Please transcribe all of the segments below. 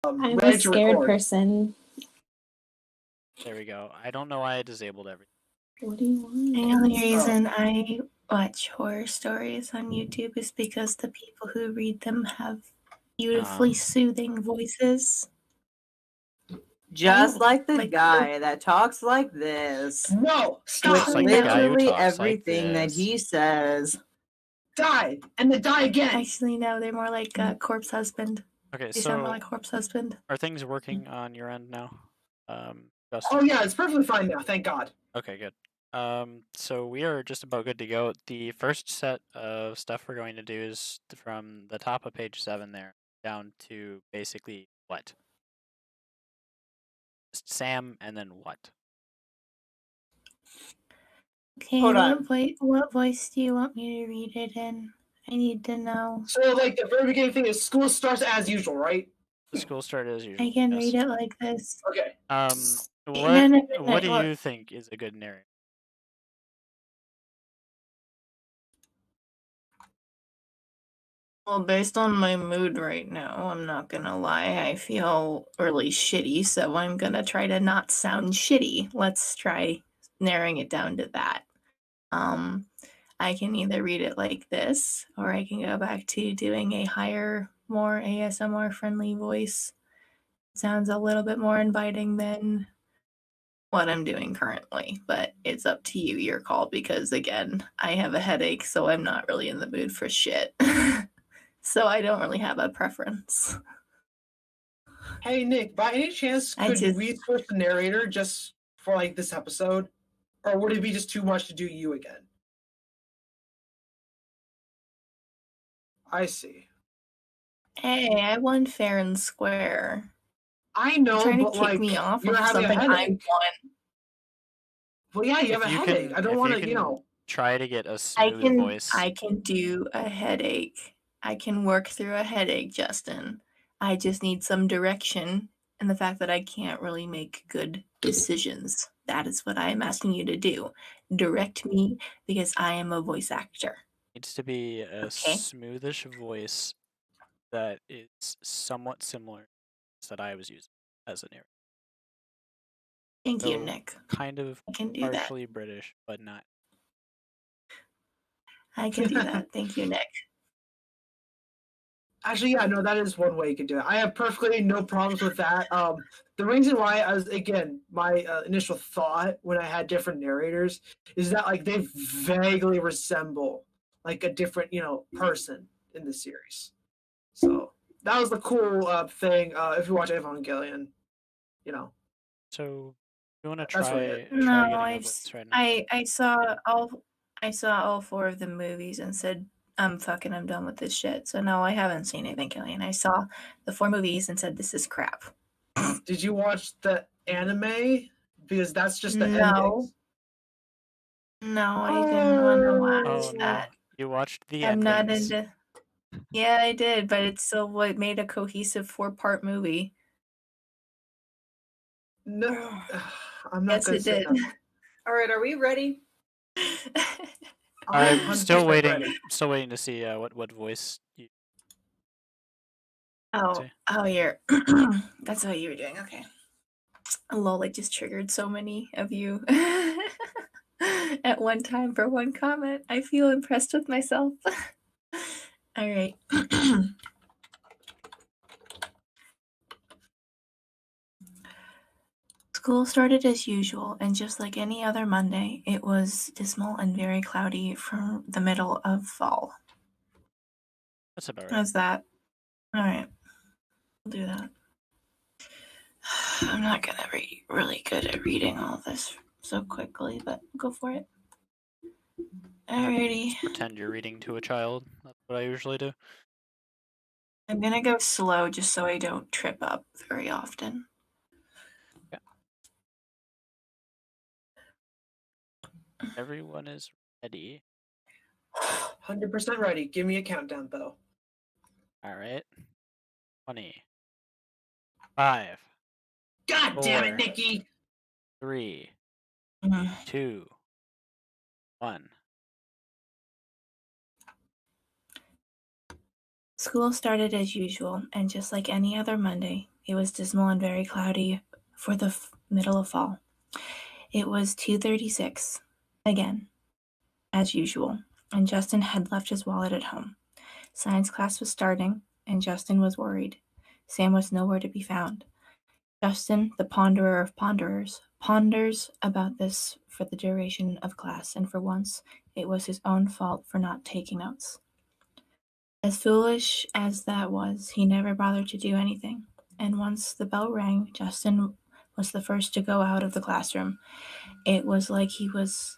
I'm ready a to scared record. person. There we go. I don't know why I disabled everything. What do you want? The only reason I watch horror stories on YouTube is because the people who read them have beautifully soothing voices. Just like the guy that talks like this. No, stop! Just like the guy who Literally talks like everything that this. he says. Die! And then die again! Actually, no, they're more like Corpse Husband. Okay, They sound more so like Corpse Husband. are things working on your end now? Justin? Oh yeah, it's perfectly fine now, thank God. Okay, good. So we are just about good to go. The first set of stuff we're going to do is from the top of page 7 there down to basically what? Just Sam and then what? Okay, Hold on. what voice do you want me to read it in? I need to know. So like the very beginning thing is school starts as usual, right? The school started as usual. I can yes. read it like this. Okay. What do no, you think is a good narrator? Well, based on my mood right now, I'm not gonna lie, I feel really shitty, so I'm gonna try to not sound shitty. Let's try narrowing it down to that. I can either read it like this, or I can go back to doing a higher, more ASMR friendly voice. Sounds a little bit more inviting than what I'm doing currently, but it's up to you, your call, because again, I have a headache, so I'm not really in the mood for shit. So I don't really have a preference. Hey Nick, by any chance could we switch the narrator just for like this episode? Or would it be just too much to do you again? I see. Hey, I won fair and square. I know, You're trying but to kick like me off you're of having something a I headache. won. Well, yeah, you have a headache. I don't want to, you know. Try to get a smooth voice. I can do a headache. I can work through a headache, Justin. I just need some direction and the fact that I can't really make good decisions. That is what I am asking you to do. Direct me because I am a voice actor. Needs to be a smoothish voice that is somewhat similar to that I was using as a narrator. Thank you, Nick. Kind of I can do partially British, but not. I can do that. Thank you, Nick. Actually, yeah, no, that is one way you can do it. I have perfectly no problems with that. The reason why I was, again, my initial thought when I had different narrators is that like they vaguely resemble like a different, you know, person in the series. So that was the cool thing. If you watch Evangelion, you know. So you want to try? I saw all 4 of the movies and said, I'm done with this shit. So no, I haven't seen Evangelion. I saw the 4 movies and said, this is crap. Did you watch the anime? Because that's just the endings. No, I didn't want to watch that. You watched the I'm endings. not into. Yeah, I did, but it's still what made a cohesive 4-part movie. No, I'm not. Yes, it did. All right, are we ready? I'm still waiting. Ready. Still waiting to see what voice you. Oh, you're. That's what you were doing. Okay. Lol, I just triggered so many of you at one time for one comment. I feel impressed with myself. All right. School started as usual, and just like any other Monday, it was dismal and very cloudy for the middle of fall. That's about right. How's that? All right. I'll do that. I'm not going to be really good at reading all this so quickly, but go for it. Alrighty. Pretend you're reading to a child. That's what I usually do. I'm going to go slow just so I don't trip up very often. Yeah. Everyone is ready. 100% ready. Give me a countdown, though. All right. 20. 5. God 4, damn it, Nikki! 3. 2. 1. School started as usual, and just like any other Monday, It was dismal and very cloudy for the middle of fall. It was 2:36 again, as usual, and Justin had left his wallet at home. Science class was starting, and Justin was worried. Sam was nowhere to be found. Justin, the ponderer of ponderers, ponders about this for the duration of class, and for once it was his own fault for not taking notes. As foolish as that was, he never bothered to do anything, and once the bell rang, Justin was the first to go out of the classroom. It was like he was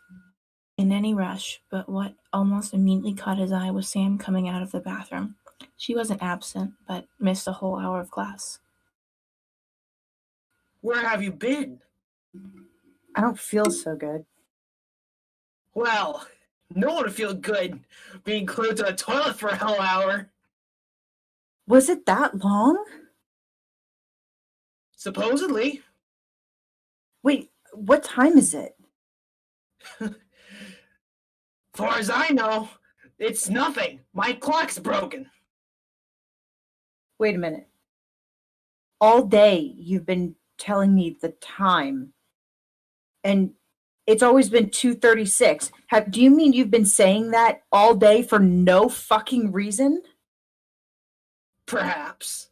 in any rush, but what almost immediately caught his eye was Sam coming out of the bathroom. She wasn't absent, but missed a whole hour of class. Where have you been? I don't feel so good. Well, no one would feel good being glued to a toilet for a whole hour. Was it that long? Supposedly. Wait, what time is it? Far as I know, it's nothing. My clock's broken. Wait a minute. All day you've been telling me the time, and it's always been 2:36. Do you mean you've been saying that all day for no fucking reason? Perhaps.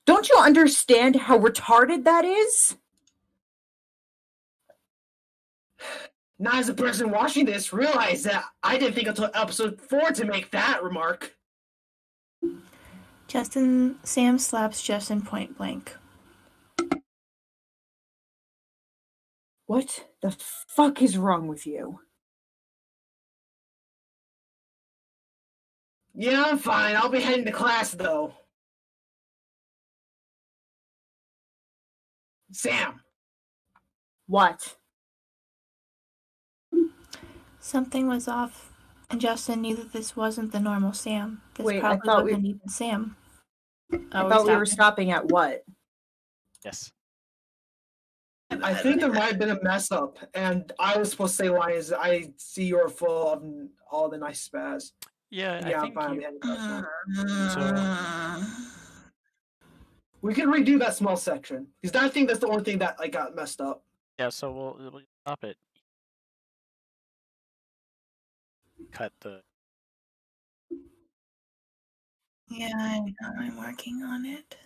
Don't you understand how retarded that is? Not as a person watching this realize that I didn't think until episode 4 to make that remark. Sam slaps Justin point blank. What the fuck is wrong with you? Yeah, I'm fine. I'll be heading to class, though. Sam. What? Something was off, and Justin knew that this wasn't the normal Sam. This Wait, I probably thought wasn't even Sam. I thought we were stopping at what? Yes. I think there might have been a mess up, and I was supposed to say lines. I see you're full of all the nice spaz. Yeah, Yeah, I think fine. you, so We can redo that small section because I think that's the only thing that got messed up. yeah, so we'll stop it. Cut the. Yeah, I know. I'm working on it.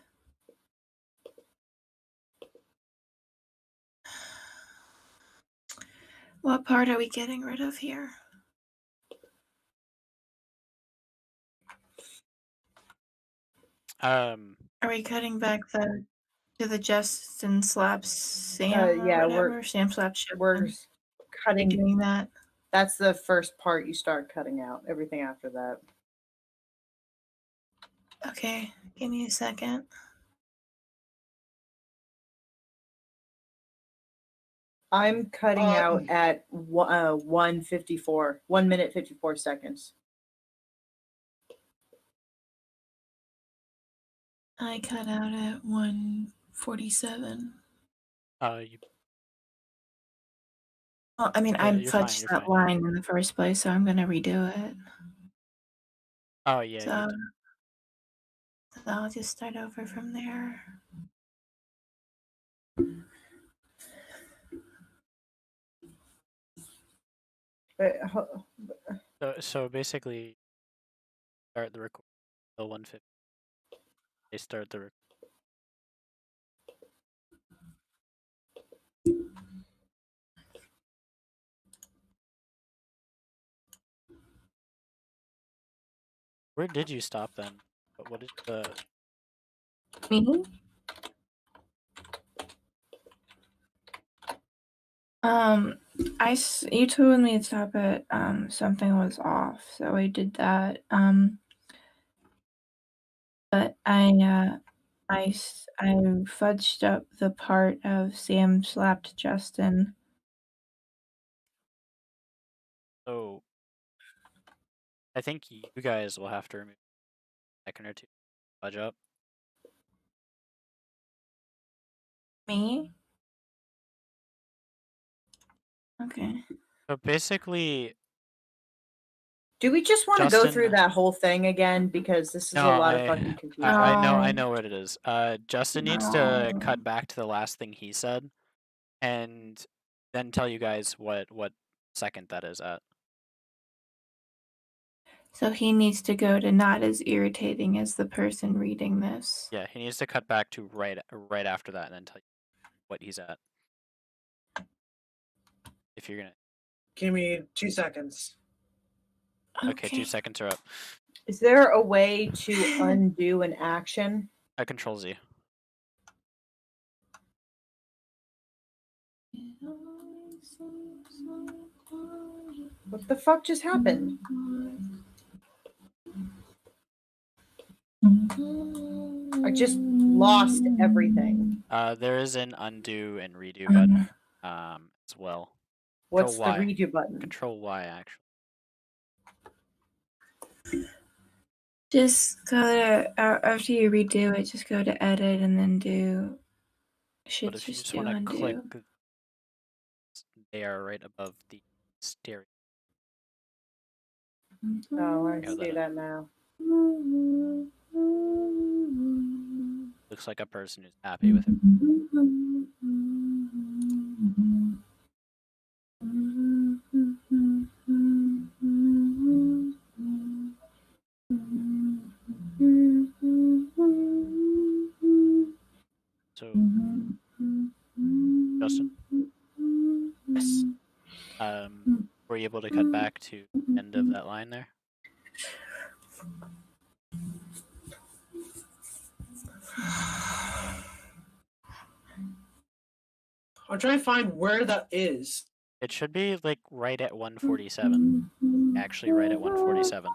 What part are we getting rid of here? Are we cutting back to the Justin slaps Sam? Yeah, or whatever? Sam slaps Justin. We're cutting. Doing that. That's the first part you start cutting out. Everything after that. Okay, give me a second. I'm cutting out at 1:54. 1 minute 54 seconds. I cut out at 1:47. You. Well, I mean, Yeah, I you're fine, fudged you're that fine. line in the first place, so I'm gonna redo it. Oh yeah. So I'll just start over from there. So basically, start the record till 1:50. They start the. Where did you stop then? What is the? Me? You told me to stop it. Something was off, so I did that. But I fudged up the part of Sam slapped Justin. So. I think you guys will have to remove a second or two. Fudge up. Me? Okay. So basically, Do we just want to go Justin- through that whole thing again? Because this is No, a lot of fucking confusion. I know what it is. Justin needs to No. cut back to the last thing he said, and then tell you guys what second that is at. So he needs to go to not as irritating as the person reading this. Yeah, he needs to cut back to right after that, and then tell you what he's at. If you're gonna. Give me 2 seconds. Okay, 2 seconds are up. Is there a way to undo an action? Control Z. What the fuck just happened? I just lost everything. There is an undo and redo button as well. What's Control the Y. redo button? Control Y, actually. Just go to after you redo it, just go to edit and then do. Should But if you just just do want to undo. click, they are right above the stereo. Oh, I Yeah, see that now. Looks like a person who's happy with it. So, Justin, Yes. were you able to cut back to the end of that line there? I'm trying to find where that is. It should be like right at 147. Actually, right at 147.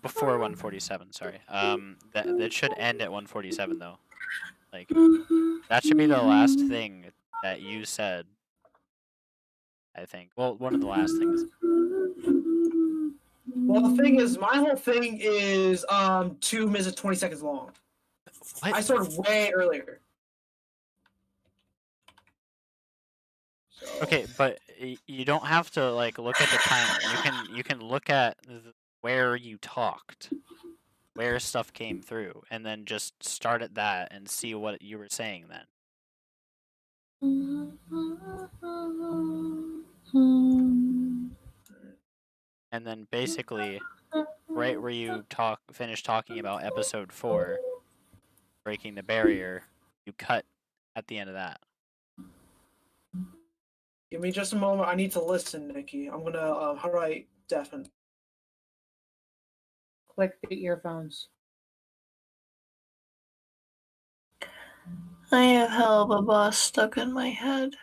Before 147. Sorry. That should end at 147 though. Like that should be the last thing that you said. I think. Well, one of the last things. Well, the thing is, my whole thing is 2 minutes and 20 seconds long. What? I started way earlier. So, Okay, but you don't have to like look at the time. You can look at where you talked, where stuff came through, and then just start at that and see what you were saying then. And then basically, right where you finish talking about episode 4, breaking the barrier, you cut at the end of that. give me just a moment. I need to listen, Nikki. I'm gonna. How do I deafen? Click the earphones. I have hell of a boss stuck in my head.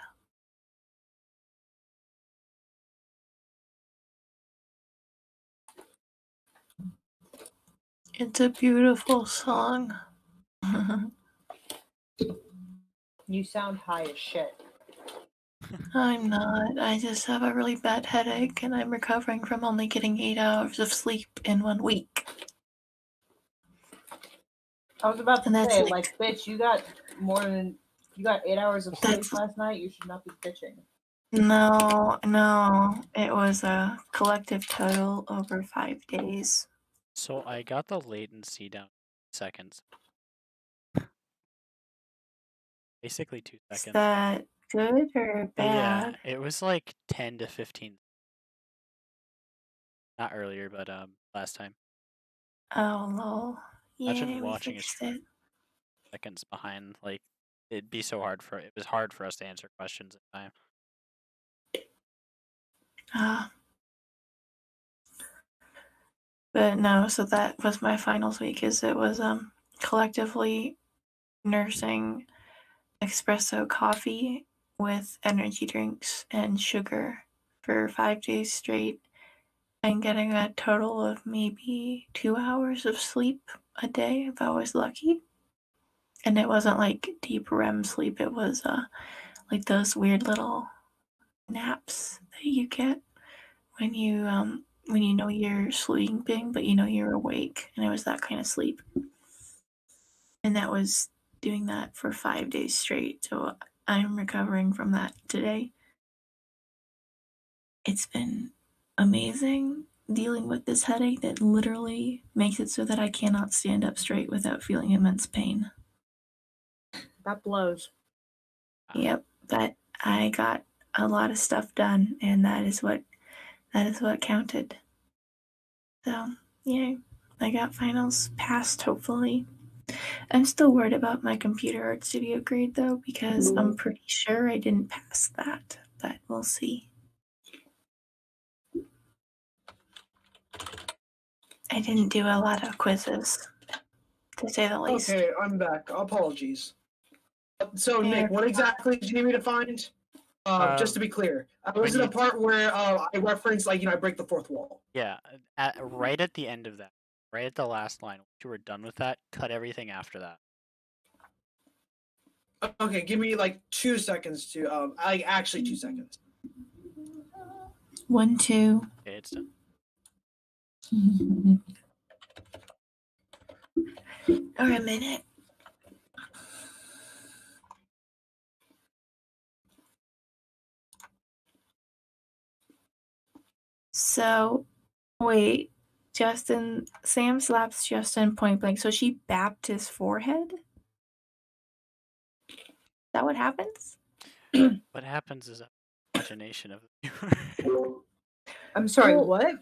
It's a beautiful song. You sound high as shit. I'm not. I just have a really bad headache and I'm recovering from only getting 8 hours of sleep in 1 week. I was about to And that's say, like- like, bitch, you got 8 hours of sleep That's- last night. You should not be bitching. No. It was a collective total over 5 days. So I got the latency down seconds. Basically 2 Is seconds. that good or Yeah, bad? it was like 10 to 15. Not earlier, but last time. Oh, lol. Imagine Yeah, we watching fixed it. it. Seconds behind, like it'd be so hard it was hard for us to answer questions at the time. But no, so that was my finals week. Is it was collectively nursing espresso coffee with energy drinks and sugar for 5 days straight and getting a total of maybe 2 hours of sleep a day if I was lucky. And it wasn't like deep REM sleep, it was like those weird little naps that you get when you know you're sleeping but you know you're awake, and it was that kind of sleep. And that was doing that for 5 days straight. So I'm recovering from that today. It's been amazing dealing with this headache that literally makes it so that I cannot stand up straight without feeling immense pain. That blows. Yep, but I got a lot of stuff done, and that is what counted. So, yeah, I got finals passed, hopefully. I'm still worried about my computer art studio grade, though, because I'm pretty sure I didn't pass that, but we'll see. I didn't do a lot of quizzes, to say the least. Okay, I'm back. Apologies. So, Yeah. Nick, what exactly did you need me to find? Just to be clear, was it a part where I referenced, like, I break the fourth wall? Yeah, right at the end of that, right at the last line, once you were done with that, cut everything after that. Okay, give me like 2 seconds to actually 2 seconds. 1, 2. Okay, it's done. Or a minute. So, wait, Sam slaps Justin point blank. So she bapped his forehead? Is that what happens? What happens is a imagination of the viewer. I'm sorry, Well- what?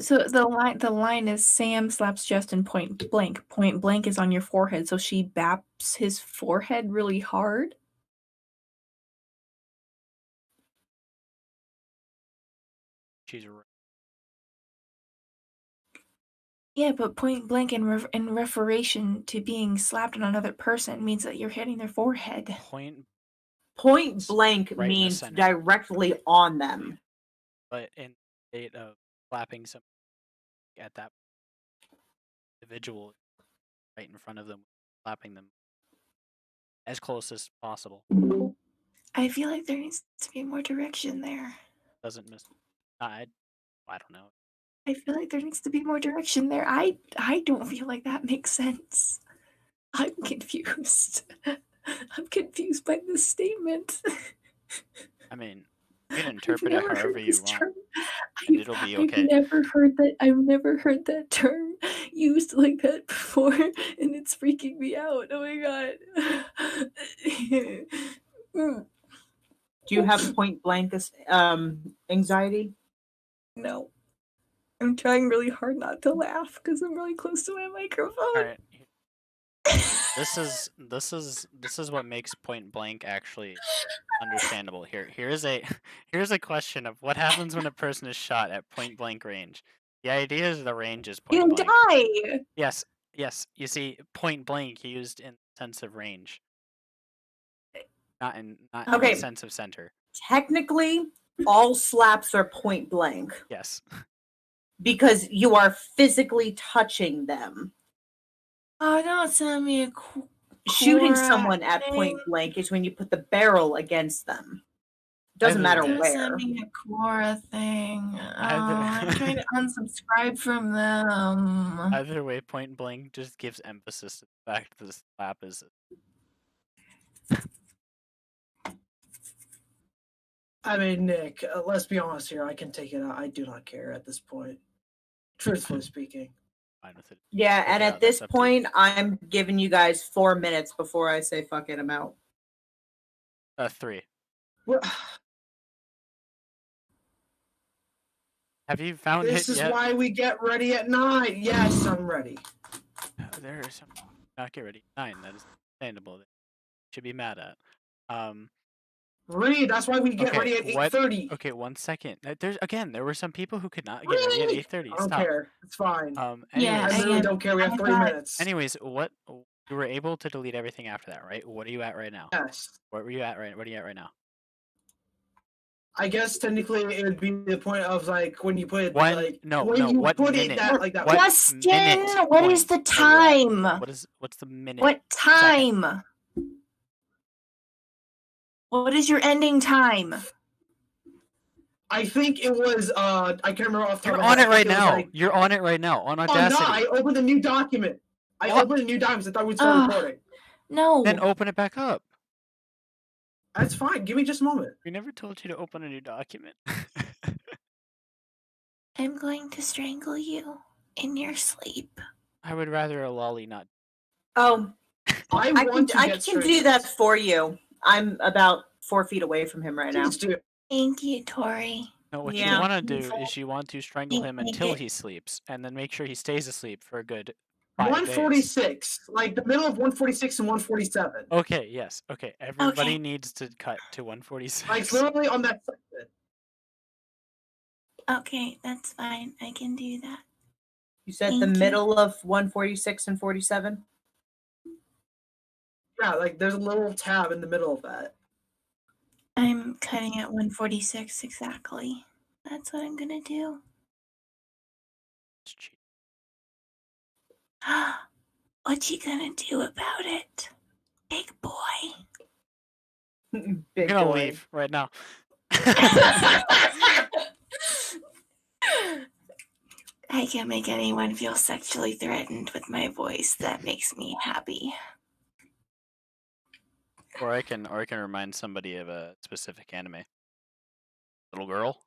So the line is Sam slaps Justin point blank. Point blank is on your forehead. So she baps his forehead really hard? She's right. Yeah, but point blank in referation to being slapped on another person means that you're hitting their forehead. Point, Point blank Right in the means center. directly on them. but in the state of slapping somebody at that individual right in front of them, slapping them as close as possible. I feel like there needs to be more direction there. Doesn't miss. I don't know. I feel like there needs to be more direction there. I don't feel like that makes sense. I'm confused. I'm confused by this statement. I mean, you can interpret it however you want, term. and it'll be okay. I've never heard that term used like that before, and it's freaking me out. Oh my god. Do you have point blank anxiety? No. I'm trying really hard not to laugh because I'm really close to my microphone. All right. This is what makes point blank actually understandable. Here's a question of what happens when a person is shot at point blank range. The idea is the range is point You blank. die. Yes. You see, point blank used in the sense of range, not in Okay. the sense of center. Technically, all slaps are point blank Yes. because you are physically touching them. Oh, don't send me a Shooting Cora someone at thing. point blank is when you put the barrel against them. Doesn't matter Either- Don't where. send me a Cora thing. I'm Either- trying to unsubscribe from them. Either way, point blank just gives emphasis to the fact that the slap is. I mean, Nick, let's be honest here. I can take it out. I do not care at this point. Truthfully speaking. Fine with it. Yeah, and Yeah, at this that's up to you. point, I'm giving you guys 4 minutes before I say fuck it, I'm out. 3. Well, Have you found this it is yet? why we get ready at 9. Yes, I'm ready. There are some. Not get ready. 9. That is understandable. That you should be mad at. Read. That's why we get Okay, ready at what- 8:30. Okay, 1 second. There were some people who could not get ready at 8:30. I don't Stop. care. It's fine. Yeah, Anyways, I literally again, don't care. We have I 3 thought- minutes. anyways, what you were able to delete everything after that, right? What are you at right now? Yes. What are you at right now? I guess technically it would be the point of like when you put it When like no, when no, you what put minute? it that like that. What Justin, minute what is the point are you time? at? What's the minute? What time? What is your ending time? I think it was I can't remember off the top You're of my on head. it I right think was, now. like- You're on it right now on Oh Audacity. no! I opened a new document. I What? opened a new document. I thought we'd start recording. No. Then open it back up. That's fine. Give me just a moment. We never told you to open a new document. I'm going to strangle you in your sleep. I would rather a lolly not. Oh, I want to I get can do strangled. that for you. I'm about 4 feet away from him right now. Please do. Thank you, Tori. No, what you Yeah. want to do is you want to strangle him Make until it- he sleeps, and then make sure he stays asleep for a good 5 days. 146, like the middle of 146 and 147. Okay, yes. Okay, everybody needs to cut to 146. Like literally on that segment. Okay, that's fine. I can do that. You said Thank the you. middle of 146 and 47? Yeah, like there's a little tab in the middle of that. I'm cutting at 146 exactly. That's what I'm gonna do. It's cheap. What you gonna do about it, big boy? I'm Big gonna boy. leave right now. I can make anyone feel sexually threatened with my voice. That makes me happy. Or I can remind somebody of a specific anime. Little girl.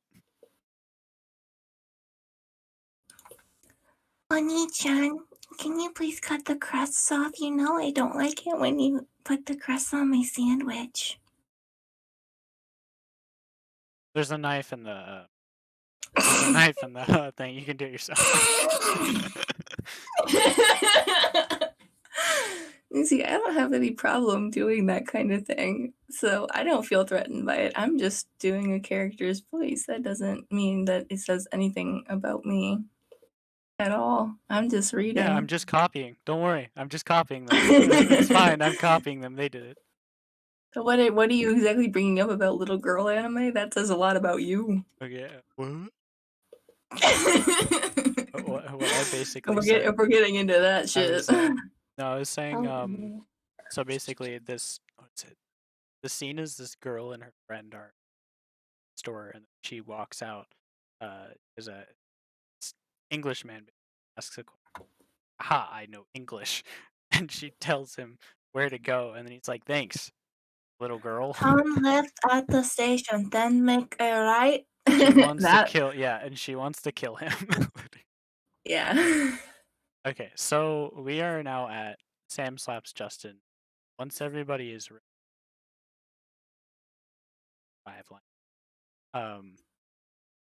Oni-chan, can you please cut the crusts off? You know I don't like it when you put the crust on my sandwich. There's a knife in the thing. You can do it yourself. You see, I don't have any problem doing that kind of thing, so I don't feel threatened by it. I'm just doing a character's voice. That doesn't mean that it says anything about me at all. I'm just reading. Yeah, I'm just copying. Don't worry, I'm just copying them. It's fine. I'm copying them. They did it. So what are you exactly bringing up about little girl anime? That says a lot about you. Okay. What? What I basically said. If we're getting into that shit. I was saying. So basically, what's it? The scene is this girl and her friend are at the store, and she walks out. There's a Englishman asks a question. Aha, I know English, and she tells him where to go, and then he's like, "Thanks, little girl." Turn left at the station, then make a right. She wants to kill. Yeah, and she wants to kill him. Yeah. Okay, so we are now at Sam slaps Justin. Once everybody is ready, 5 line.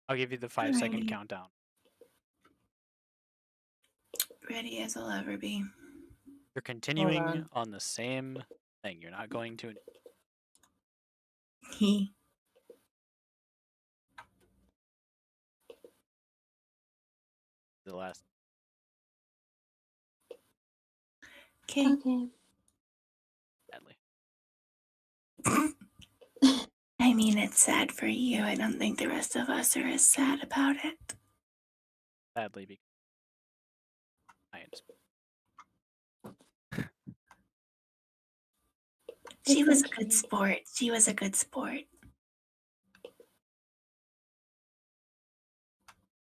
I'll give you the 5-second Alrighty. countdown. Ready as I'll ever be. You're continuing on. on the same thing. You're not going to. He. The last. Okay. Okay. Sadly. I mean, it's sad for you. I don't think the rest of us are as sad about it. Sadly, because I am. She It's was a okay. good sport. She was a good sport.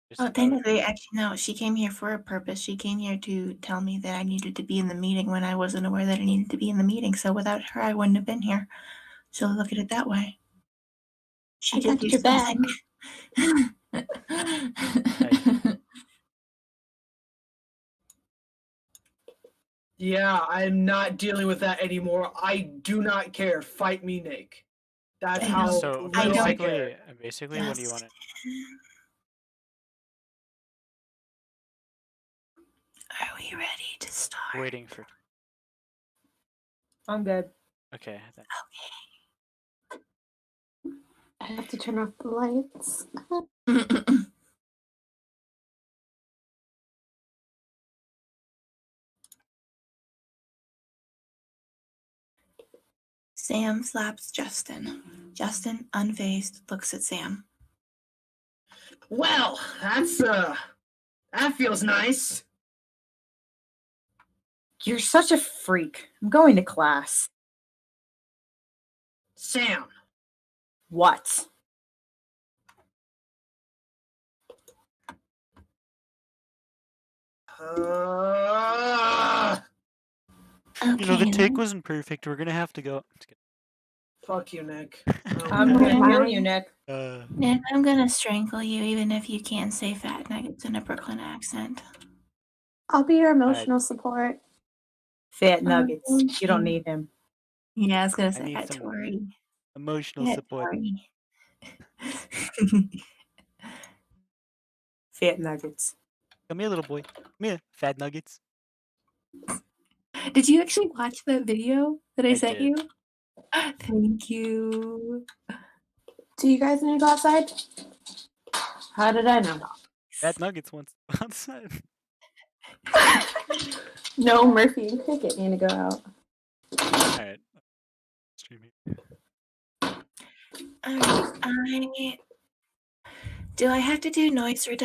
Just Oh, about- technically, actually, no. She came here for a purpose. She came here to tell me that I needed to be in the meeting when I wasn't aware that I needed to be in the meeting. So without her, I wouldn't have been here. So look at it that way. She I did got do your back. something. Yeah, I'm not dealing with that anymore. I do not care. Fight me, Nick. That's I how know. So I little I don't- care. basically, what do you want to? Are we ready to start? Waiting for. I'm good. Okay. Then. I have to turn off the lights. Sam slaps Justin. Justin, unfazed, looks at Sam. Well, that feels nice. You're such a freak. I'm going to class. Sam, What? You know, the Okay. take wasn't perfect. We're gonna have to go. Just kidding. Fuck you, Nick. I'm Okay. gonna kill you, Nick. Nick, I'm gonna strangle you even if you can't say fat nuggets in a Brooklyn accent. I'll be your emotional support. Fat nuggets. thank You don't you. need him. Yeah, I was gonna I say need Fat some Tori. emotional Fat support. Tori. Fat nuggets. Come here, little boy. Come here, fat nuggets. Did you actually watch that video that I sent did. you? Thank you. Do you guys need to go outside? How did I know? Fat nuggets wants outside. No, Murphy and Cricket need to go out. Alright. Streaming. Do I have to do noise reduction?